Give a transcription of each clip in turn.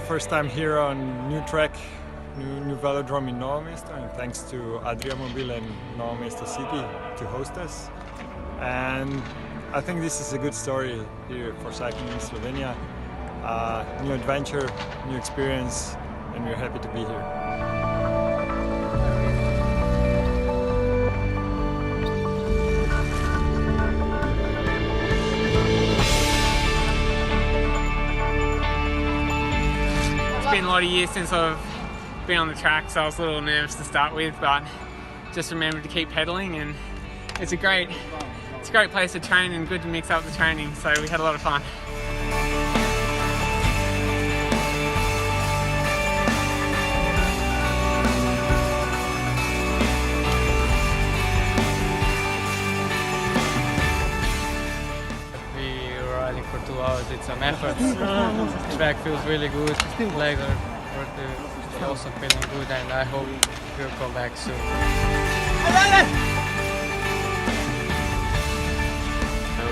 first time here on new track, new Velodrome in Novo Mesto, and thanks to LJUBLJANA and Novo Mesto City to host us. And I think this is a good story here for cycling in Slovenia. New adventure, new experience, and we're happy to be here. It's been a lot of years since I've been on the track, so I was a little nervous to start with, but just remembered to keep pedaling, and it's a great place to train and good to mix up the training, so we had a lot of fun. Riding for 2 hours, it's an effort. The track feels really good, legs are also feeling good, and I hope we'll come back soon.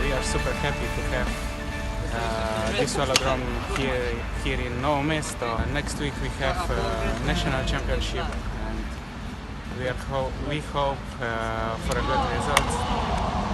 We are super happy to have this Velodrome here in Novo Mesto. Next week we have national championship, and we hope for a good result.